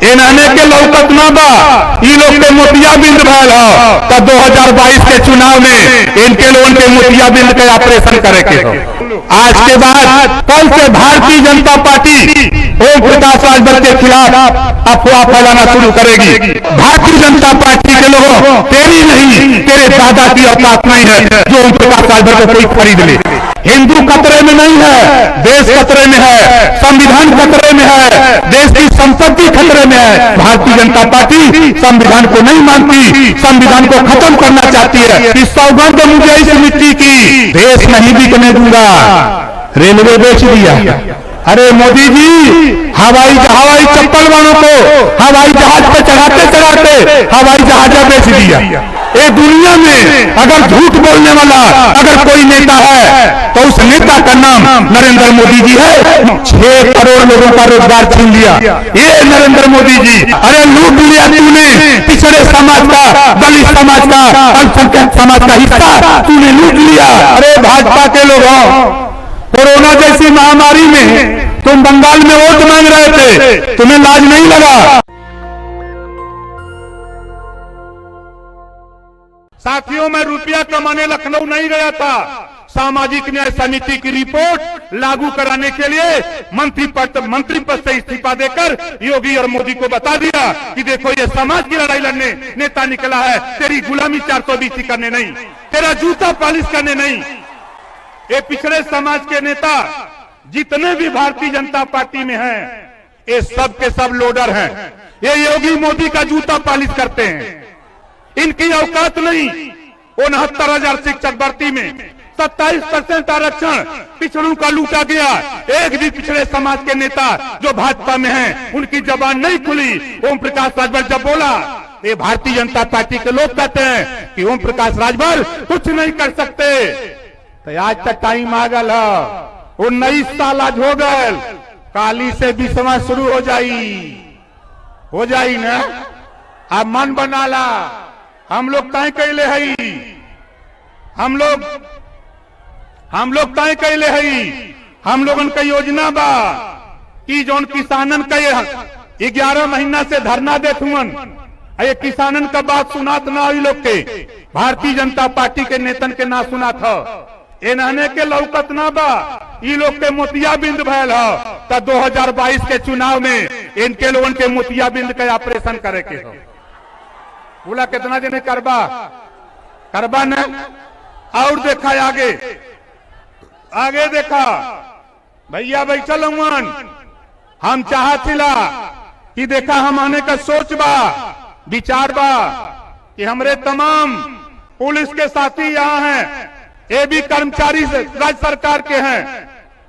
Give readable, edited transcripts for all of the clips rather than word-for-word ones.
इन्हने के लौकत ना बा ई लोग के मोतियाबिंद भयल हो तो 2022 के चुनाव में इनके लोगों के मोतियाबिंद के ऑपरेशन करे के हो। आज के बाद कल से भारतीय जनता पार्टी ओम प्रकाश राजभर के खिलाफ अफवाह फैलाना शुरू करेगी। भारतीय जनता पार्टी के लोगों तेरी नहीं तेरे दादा की औकात नहीं है जो ओम प्रकाश राजभर को कोई खरीद ले। हिंदू खतरे में नहीं है, देश खतरे में है, संविधान खतरे में है, देश की संपत्ति खतरे में है। भारतीय जनता पार्टी संविधान को नहीं मानती, संविधान को खत्म करना चाहती है। इस सौगंध मुझे इस मिट्टी की देश नहीं बिकने दूंगा। रेलवे बेच दिया। अरे मोदी जी हवाई चप्पल वालों को हवाई जहाज पे चढ़ाते चढ़ाते हवाई जहाज बेच दिया। ये दुनिया में अगर झूठ बोलने वाला अगर कोई नेता है तो उस नेता का नाम नरेंद्र मोदी जी है। 6 करोड़ लोगों का रोजगार छीन लिया ये नरेंद्र मोदी जी। अरे लूट लिया तूने पिछड़े समाज का, दलित समाज का, अल्पसंख्यक समाज का हिस्सा तूने लूट लिया। अरे भाजपा के लोगों कोरोना जैसी महामारी में तुम बंगाल में वोट मांग रहे थे, तुम्हें लाज नहीं लगा? साथियों मैं रुपया कमाने लखनऊ नहीं गया था। सामाजिक न्याय समिति की रिपोर्ट लागू कराने के लिए मंत्री पद से इस्तीफा देकर योगी और मोदी को बता दिया कि देखो ये समाज की लड़ाई लड़ने नेता निकला है, तेरी गुलामी 420 करने नहीं, तेरा जूता पॉलिश करने नहीं। ये पिछड़े समाज के नेता जितने भी भारतीय जनता पार्टी में हैं, ये सब के सब लोडर हैं। ये योगी मोदी का जूता पॉलिश करते हैं। इनकी औकात नहीं। 69,000 शिक्षक भर्ती में 27% आरक्षण पिछड़ों का लूटा गया। एक भी पिछड़े समाज के नेता जो भाजपा में हैं, उनकी जबान नहीं खुली। ओम प्रकाश राजभर जब बोला, ये भारतीय जनता पार्टी के लोग कहते हैं कि ओम प्रकाश राजभर कुछ नहीं कर सकते। तो आज तक टाइम आ गल, 19 साल आज हो गए। काली से विषमा शुरू हो जाई ना। अब मन बना ला। हम लोग तय कैले हई, हम लोग तय कैले हई। हम लोगन का योजना बा कि जौन किसानन का 11 महीना से धरना देथुअन, ये किसानन का बात सुनात ना हुई लोग के। भारतीय जनता पार्टी के नेतन के ना सुना था। इन्हने के लौकत ना बा ई लोग के मोतियाबिंद भयल हो तो 2022 के चुनाव में इनके लोगन के मोतियाबिंद का ऑपरेशन करे के हो। बोला कितना जने करबा न और देखा आगे देखा भैया बैठल हुआन। हम चाहतिला कि देखा हम आने का सोच बा विचार बा कि हमरे तमाम पुलिस के साथी यहाँ हैं, ये भी कर्मचारी राज्य सरकार के हैं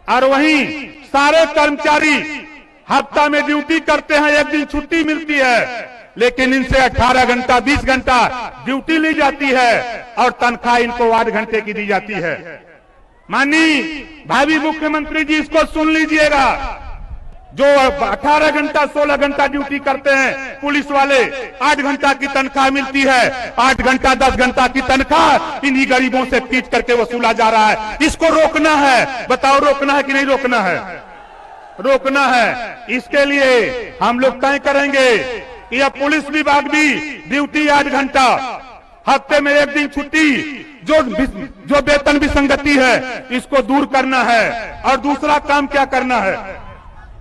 और वहीं सारे कर्मचारी हफ्ता में ड्यूटी करते हैं, एक दिन छुट्टी मिलती है। लेकिन इनसे 18 घंटा 20 घंटा ड्यूटी ली जाती है और तनख्वाह इनको 8 घंटे की दी जाती है। माननीय भावी मुख्यमंत्री जी इसको सुन लीजिएगा। जो 18 घंटा 16 घंटा ड्यूटी करते हैं पुलिस वाले, 8 घंटा की तनख्वाह मिलती है। 8 घंटा 10 घंटा की तनख्वाह इन्हीं गरीबों से पीट करके वसूला जा रहा है। इसको रोकना है। बताओ रोकना है कि नहीं रोकना है? रोकना है। इसके लिए हम लोग तय करेंगे कि अब पुलिस विभाग भी ड्यूटी 8 घंटा, हफ्ते में 1 दिन छुट्टी, जो वेतन विसंगति है इसको दूर करना है। और दूसरा काम क्या करना है?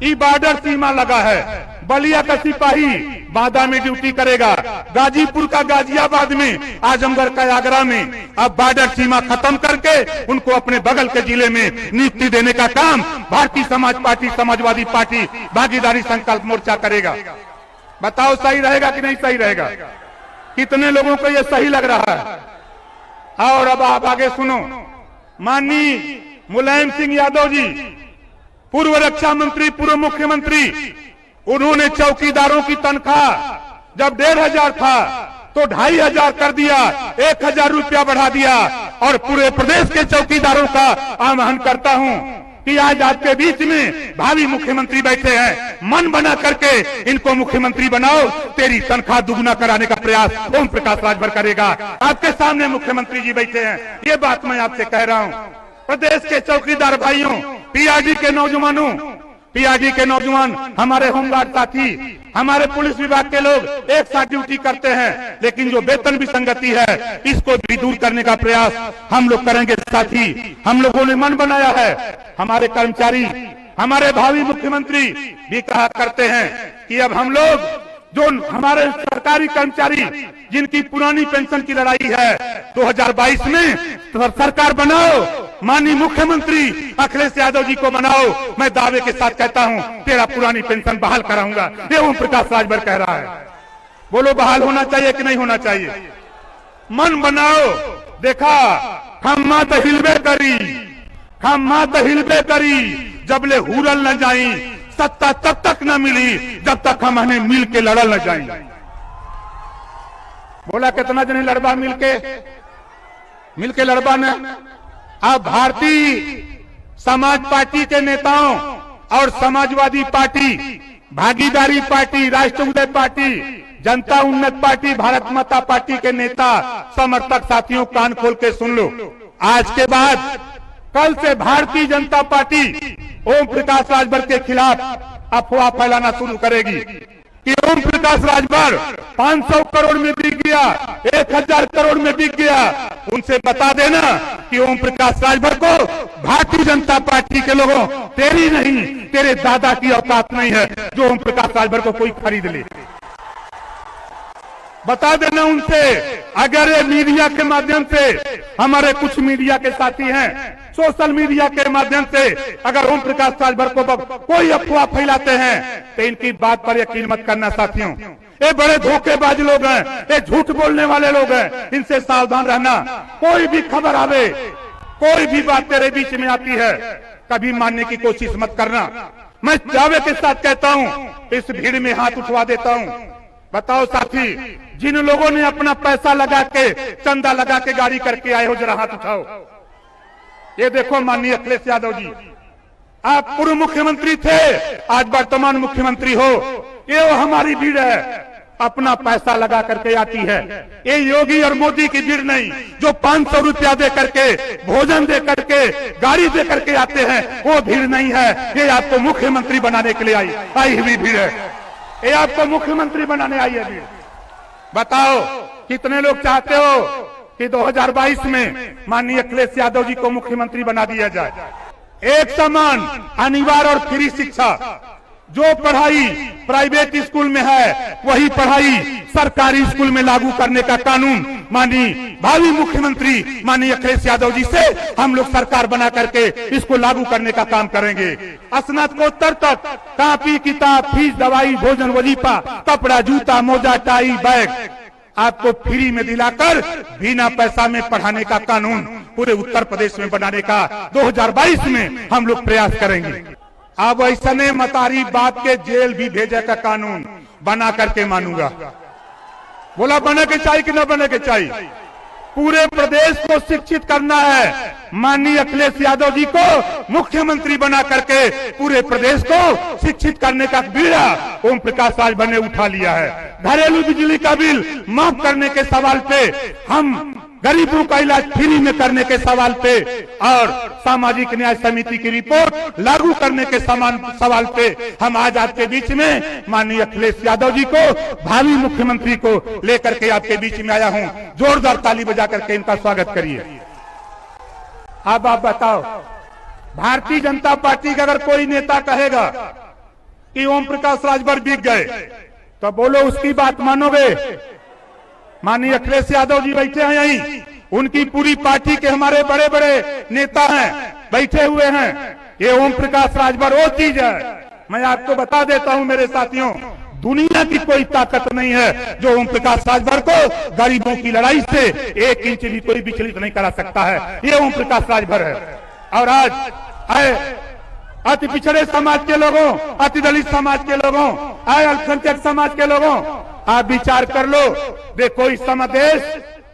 ई बॉर्डर सीमा लगा है, बलिया का सिपाही बांदा में ड्यूटी करेगा, गाजीपुर का गाजियाबाद में, आजमगढ़ का आगरा में। अब बॉर्डर सीमा खत्म करके उनको अपने बगल के जिले में नियुक्ति देने का काम भारतीय समाजवादी पार्टी भागीदारी संकल्प मोर्चा करेगा। बताओ सही रहेगा कि नहीं सही रहेगा? कितने लोगों को यह सही लग रहा है? और अब आप आगे सुनो। माननीय मुलायम सिंह यादव जी, पूर्व रक्षा मंत्री, पूर्व मुख्यमंत्री, उन्होंने चौकीदारों की तनख्वाह जब 1,500 था तो 2,500 कर दिया, 1,000 रुपया बढ़ा दिया। और पूरे प्रदेश के चौकीदारों का आह्वान करता हूं कि आज आपके बीच में भावी मुख्यमंत्री बैठे हैं, मन बना करके इनको मुख्यमंत्री बनाओ। तेरी तनख्वाह दुगुना कराने का प्रयास ओम प्रकाश राजभर करेगा। आपके सामने मुख्यमंत्री जी बैठे हैं, ये बात मैं आपसे कह रहा हूं। प्रदेश के चौकीदार भाइयों, पीआरडी के नौजवानों, पीआरडी के नौजवान, हमारे होमगार्ड साथी, हमारे पुलिस विभाग के लोग एक साथ ड्यूटी करते हैं, लेकिन जो वेतन विसंगति है इसको भी दूर करने का प्रयास हम लोग करेंगे। साथी, हम लोगों ने मन बनाया है, हमारे कर्मचारी, हमारे भावी मुख्यमंत्री भी कहा करते हैं कि अब हम लोग जो हमारे सरकारी कर्मचारी जिनकी पुरानी पेंशन की लड़ाई है 2022 में तो सरकार बनाओ, माननीय मुख्यमंत्री अखिलेश यादव जी को बनाओ। मैं दावे के साथ कहता हूं तेरा पुरानी पेंशन बहाल कराऊंगा, ये ओम प्रकाश राजभर कह रहा है। बोलो बहाल होना चाहिए कि नहीं होना चाहिए? मन बनाओ। देखा खम्मा तो हिलबे करी, खम्मा तो हिलबे करी, जबले हुरल न जाई सत्ता तब तक न मिली जब तक हम हमें मिल के लड़ल न जाए। बोला कितना जने लड़बा मिलके लड़बा न। अब भारतीय समाज पार्टी के नेताओं और समाजवादी पार्टी, भागीदारी पार्टी, राष्ट्रीय पार्टी, जनता उन्नत पार्टी, भारत माता पार्टी के नेता समर्थक साथियों कान खोल के सुन लो। आज के बाद कल से भारतीय जनता पार्टी ओम प्रकाश राजभर के खिलाफ अफवाह फैलाना शुरू करेगी कि ओम प्रकाश राजभर 500 करोड़ में बिक गया, 1000 करोड़ में बिक गया। उनसे बता देना कि ओम प्रकाश राजभर को भारतीय जनता पार्टी के लोगों, तेरी नहीं तेरे दादा की औकात नहीं है जो ओम प्रकाश राजभर को कोई खरीद ले। बता देना उनसे। अगर ये मीडिया के माध्यम से, हमारे कुछ मीडिया के साथी हैं, सोशल मीडिया के माध्यम से अगर ओम प्रकाश राजभर को कोई अफवाह फैलाते हैं तो इनकी बात पर यकीन मत करना साथियों। ये बड़े धोखेबाज लोग हैं, ये झूठ बोलने वाले लोग हैं, इनसे सावधान रहना। कोई भी खबर आवे, कोई भी बात तेरे बीच में आती है, कभी मानने की कोशिश मत करना। मैं दावे के साथ कहता हूँ, इस भीड़ में हाथ उठवा देता हूँ। बताओ साथी, जिन लोगों ने अपना पैसा लगा के, चंदा लगा के गाड़ी करके आए हो, जरा हाथ उठाओ। ये देखो माननीय अखिलेश यादव जी, आप पूर्व मुख्यमंत्री थे, आज वर्तमान मुख्यमंत्री हो। ये वो हमारी भीड़ है, अपना पैसा लगा करके आती है। ये योगी और मोदी की भीड़ नहीं, जो 500 रुपया दे करके, भोजन दे करके, गाड़ी दे करके आते हैं, वो भीड़ नहीं है। ये आपको मुख्यमंत्री बनाने के लिए आई हुई भीड़ है। ये आपको मुख्यमंत्री बनाने आई है भीड़। बताओ कितने लोग चाहते हो कि 2022 में माननीय अखिलेश यादव जी को मुख्यमंत्री बना दिया जाए। एक समान, अनिवार्य और फ्री शिक्षा, जो पढ़ाई प्राइवेट स्कूल में है वही पढ़ाई सरकारी स्कूल में लागू करने का कानून माननीय भावी मुख्यमंत्री माननीय अखिलेश यादव जी से हम लोग सरकार बना करके इसको लागू करने का काम करेंगे। स्नातकोत्तर तक कॉपी किताब, फीस, दवाई, भोजन, वजीफा, कपड़ा, जूता, मोजा, टाई, बैग आपको फ्री में दिलाकर बिना पैसा में पढ़ाने का कानून पूरे उत्तर प्रदेश में बनाने का 2022 में हम लोग प्रयास करेंगे। अब ऐसने मतारी बाप के जेल भी भेजे का कानून बना करके मानूंगा। बोला बने के चाहिए कि न बने के चाहिए? पूरे प्रदेश को शिक्षित करना है। माननीय अखिलेश यादव जी को मुख्यमंत्री बना करके पूरे प्रदेश को शिक्षित करने का बीड़ा ओम प्रकाश राजभर ने उठा लिया है। घरेलू बिजली का बिल माफ करने के सवाल पे, हम गरीबों का इलाज फ्री में करने के सवाल पे और सामाजिक न्याय समिति की रिपोर्ट लागू करने के सवाल पे हम आज आपके बीच में माननीय अखिलेश यादव जी को भावी मुख्यमंत्री को लेकर के आपके बीच में आया हूं। जोरदार ताली बजा करके इनका स्वागत करिए। अब आप बताओ, भारतीय जनता पार्टी का अगर कोई नेता कहेगा कि ओम प्रकाश राजभर बिक गए तो बोलो उसकी बात मानोगे? माननीय अखिलेश यादव जी बैठे हैं यहीं, उनकी पूरी पार्टी के हमारे बड़े बड़े नेता हैं, बैठे हुए हैं। ये ओम प्रकाश राजभर वो चीज है, मैं आपको बता देता हूं मेरे साथियों, दुनिया की कोई ताकत नहीं है जो ओम प्रकाश राजभर को गरीबों की लड़ाई से 1 इंच भी कोई विचलित नहीं करा सकता है। ये ओम प्रकाश राजभर है। और आज आए अति पिछड़े समाज के लोगों, अति दलित समाज के लोगों, आए अल्पसंख्यक समाज के लोगों, आप विचार कर लो। देखो इस समय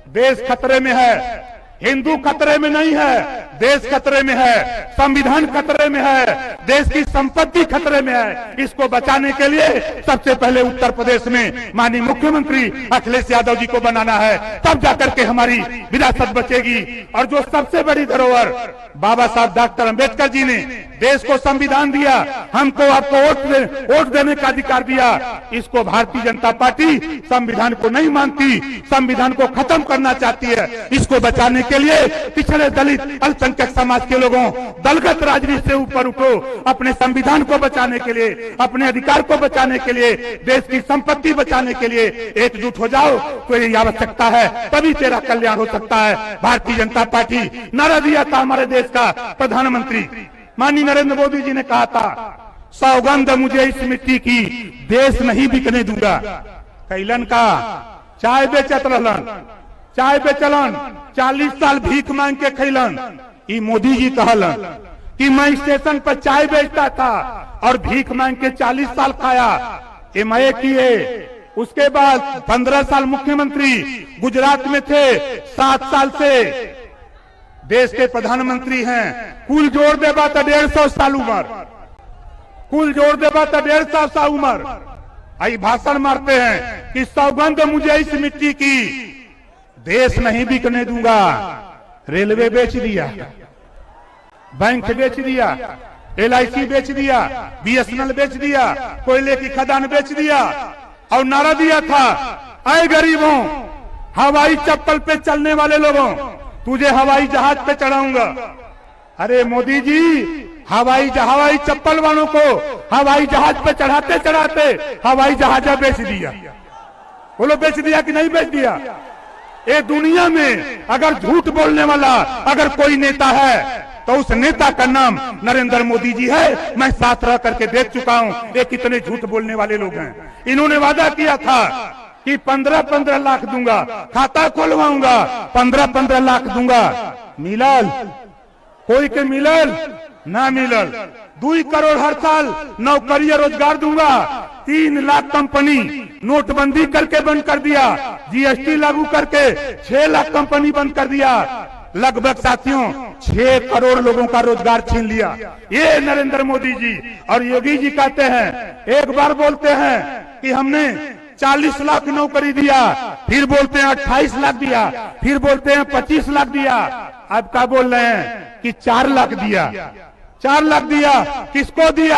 देश खतरे में है। हिंदू खतरे में नहीं है, देश खतरे में है, संविधान खतरे में है, देश की संपत्ति खतरे में है। इसको बचाने के लिए सबसे पहले उत्तर प्रदेश में माननीय मुख्यमंत्री अखिलेश यादव जी को बनाना है, तब जाकर के हमारी विरासत बचेगी। और जो सबसे बड़ी धरोहर बाबा साहब डॉक्टर अंबेडकर जी ने देश को संविधान दिया, हमको आपको वोट देने का अधिकार दिया, इसको भारतीय जनता पार्टी संविधान को नहीं मानती, संविधान को खत्म करना चाहती है। इसको बचाने के लिए पिछड़े दलित अल्पसंख्यक समाज के लोगों, दलगत राजनीति से ऊपर उठो, अपने संविधान को बचाने के लिए, अपने अधिकार को बचाने के लिए, देश की संपत्ति बचाने के लिए एकजुट हो जाओ। तो ये आवश्यकता है, तभी तेरा कल्याण हो सकता है। भारतीय जनता पार्टी नारा दिया था हमारे देश का प्रधानमंत्री माननीय नरेंद्र मोदी जी ने कहा था, सौगंध मुझे इस मिट्टी की, देश नहीं बिकने दूंगा। कैलन का चाय बेचत रहलन, चाय बेचलन, 40 साल भीख मांग के खैलन। ई मोदी जी कहलन कि मैं स्टेशन पर चाय बेचता था और भीख मांग के 40 साल खाया। एमए किए, उसके बाद 15 साल मुख्यमंत्री गुजरात में थे, 7 साल से देश के प्रधानमंत्री हैं। कुल जोड़ देबा तो 150 साल उम्र, कुल जोड़ देबा तो 150 साल उम्र। आई भाषण मारते हैं कि सौगंध मुझे इस मिट्टी की, देश नहीं बिकने दूंगा। रेलवे बेच दिया, बैंक बेच दिया, LIC बेच दिया, BSNL बेच दिया, कोयले की खदान बेच दिया और नारा दिया था, ऐ गरीबों, हवाई चप्पल पे चलने वाले लोगों, तुझे हवाई जहाज पे चढ़ाऊंगा। अरे मोदी जी, हवाई चप्पल वालों को हवाई जहाज पे चढ़ाते चढ़ाते हवाई जहाज बेच दिया। बोलो बेच दिया कि नहीं बेच दिया? ये दुनिया में अगर झूठ बोलने वाला अगर कोई नेता है तो उस नेता का नाम नरेंद्र मोदी जी है। मैं साथ रह करके देख चुका हूं ये कितने झूठ बोलने वाले लोग हैं। इन्होंने वादा किया था कि 15-15 लाख दूंगा, खाता खोलवाऊंगा, 15-15 लाख दूंगा। मिलल? कोई के मिलल? ना मिलल। 2 करोड़ हर साल नौकरी रोजगार दूंगा। 3 लाख कंपनी नोटबंदी करके बंद कर दिया, GST लागू करके 6 लाख कंपनी बंद कर दिया। लगभग साथियों 6 करोड़ लोगों का रोजगार छीन लिया। ये नरेंद्र मोदी जी और योगी जी कहते हैं, एक बार बोलते हैं कि हमने 40 लाख नौकरी दिया, फिर बोलते हैं 28 लाख दिया, फिर बोलते हैं 25 लाख दिया। अब क्या बोल रहे हैं कि 4 लाख दिया। 4 लाख दिया, किसको दिया?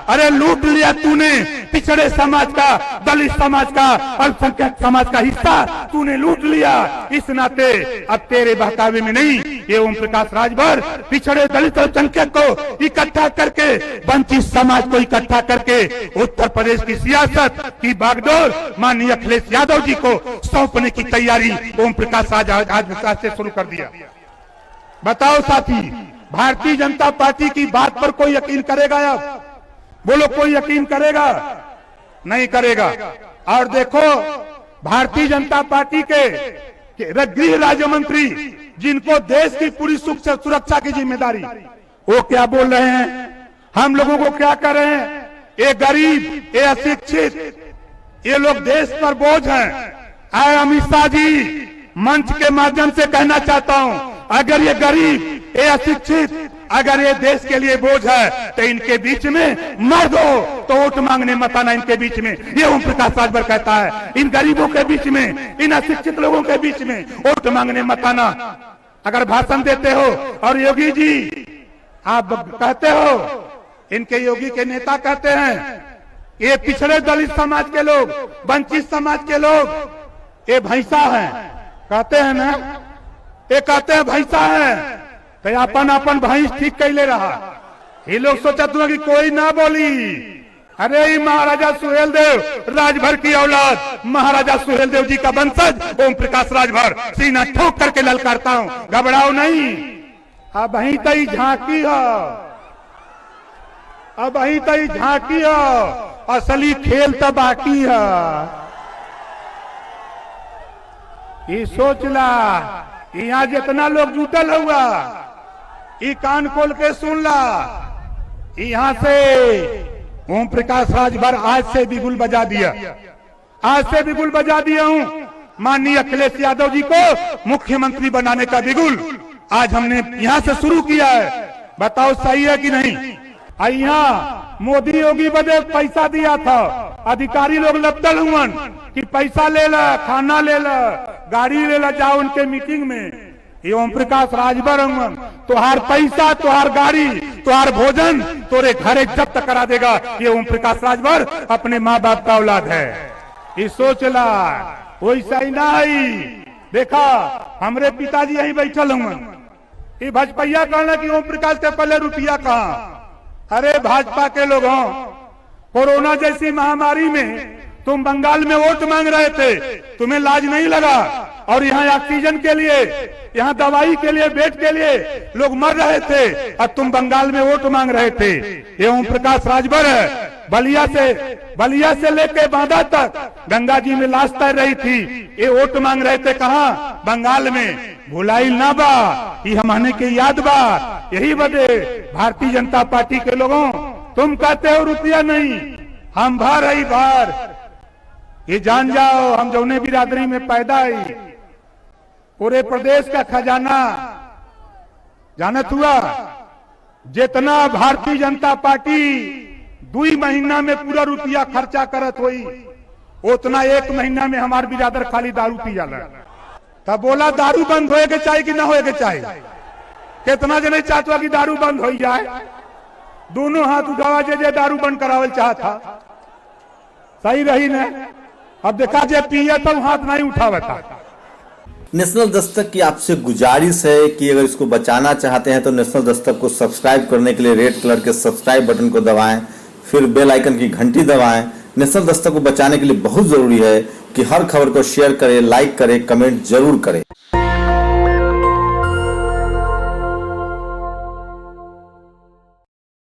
अरे लूट लिया तूने, पिछड़े समाज का, दलित समाज का, अल्पसंख्यक समाज का हिस्सा तूने लूट लिया। इस नाते अब तेरे बहकावे में नहीं, ये ओम प्रकाश राजभर पिछड़े दलित अल्पसंख्यक को इकट्ठा करके, वंचित समाज को इकट्ठा करके उत्तर प्रदेश की सियासत की बागडोर माननीय अखिलेश यादव जी को सौंपने की तैयारी ओम प्रकाश आज से शुरू कर दिया। बताओ साथी, भारतीय जनता पार्टी की बात पर कोई यकीन करेगा? अब बोलो, कोई यकीन करेगा? नहीं करेगा। और देखो, भारतीय जनता पार्टी के गृह राज्य मंत्री जिनको देश की पूरी सुरक्षा की जिम्मेदारी, वो क्या बोल रहे हैं? हम लोगों को क्या कर रहे हैं? ये गरीब, ये अशिक्षित, ये लोग देश पर बोझ हैं। आए अमित शाह जी, मंच के माध्यम से कहना चाहता हूं, अगर ये गरीब, ये अशिक्षित, अगर ये देश के लिए बोझ है तो इनके बीच में मर दो, तो वोट मांगने मत आना इनके बीच में। ये ओम प्रकाश राजभर कहता है, इन गरीबों के बीच में, इन अशिक्षित लोगों के बीच में वोट मांगने मत आना। अगर भाषण देते हो और योगी जी आप कहते हो, इनके योगी के नेता कहते हैं ये पिछड़े दलित समाज के लोग, वंचित समाज के लोग, ये भैंसा है, कहते हैं ना, ये कहते हैं भैंसा है, तो अपन अपन भैंस ठीक कैले रहा। ये लोग सोचा था कि कोई ना बोली। अरे महाराजा सुहेल देव राजभर की औलाद, महाराजा सुहेल देव जी का वंशज ओम प्रकाश राजभर, सीना ठोक करके ललकारता हूं, घबराओ नहीं। अब वहीं तई झांकी हो, अब वहीं तई झांकी हो, असली खेल तो बाकी है। ये सोच ला, यहाँ जितना लोग जुटल हुआ, ये कान खोल के सुन ला, यहाँ से ओम प्रकाश राजभर आज से बिगुल बजा दिया, आज से बिगुल बजा दिया हूं। माननीय अखिलेश यादव जी को मुख्यमंत्री बनाने का बिगुल आज हमने यहाँ से शुरू किया है। बताओ सही है कि नहीं? यहाँ मोदी योगी बदे पैसा दिया था, अधिकारी लोग लपटल हुआ कि पैसा ले ला, खाना ले ला, गाड़ी ले ला, जाओ उनके मीटिंग में। ये ओम प्रकाश राजभर हुआ, तुहार पैसा, तुहार गाड़ी, तुहार भोजन तोरे घरे जब्त करा देगा। ये ओम प्रकाश राजभर अपने माँ बाप का औलाद है। ये सोच ला, वैसा ही ना ही। देखा हमरे पिताजी यही बैठल हुआ, ये भाजपा कहना कि ओम प्रकाश के पहले रुपया कहाँ। अरे भाजपा के लोगों, कोरोना जैसी महामारी में तुम बंगाल में वोट मांग रहे थे, तुम्हें लाज नहीं लगा? और यहाँ ऑक्सीजन के लिए, यहाँ दवाई के लिए, बेड के लिए लोग मर रहे थे और तुम बंगाल में वोट मांग रहे थे। ये ओम प्रकाश राजभर है। बलिया से लेके बांदा तक गंगा जी में लाश तैर रही थी, ये वोट मांग रहे थे कहाँ? बंगाल में। भुलाई ना बा, ये हमने के याद बा। यही वजह भारतीय जनता पार्टी के लोगों, तुम कहते हो रुपया नहीं, हम भार है भार। ये जान जाओ, हम जौने बिरादरी में पैदा आई, पूरे प्रदेश का खजाना जानत हुआ। जितना भारतीय जनता पार्टी 2 महीना में पूरा रुपया खर्चा करत हुई, उतना 1 महीना में हमारे बिरादर खाली दारू पी जाला। तब बोला दारू बंद होए के चाहिए कि ना होए के चाहिए? कितना जने चाहता कि दारू बंद हो जाए? दोनों हाथ उठावा जे दारू बंद करावल चाहता, सही रही ना? अब देखा जे पिए तो हाथ नहीं उठावा था। नेशनल दस्तक की आपसे गुजारिश है कि अगर इसको बचाना चाहते हैं तो नेशनल दस्तक को सब्सक्राइब करने के लिए रेड कलर के सब्सक्राइब बटन को दबाएं, फिर बेल आइकन की घंटी दबाएं। नेशनल दस्तक को बचाने के लिए बहुत जरूरी है कि हर खबर को शेयर करें, लाइक करें, कमेंट जरूर करें।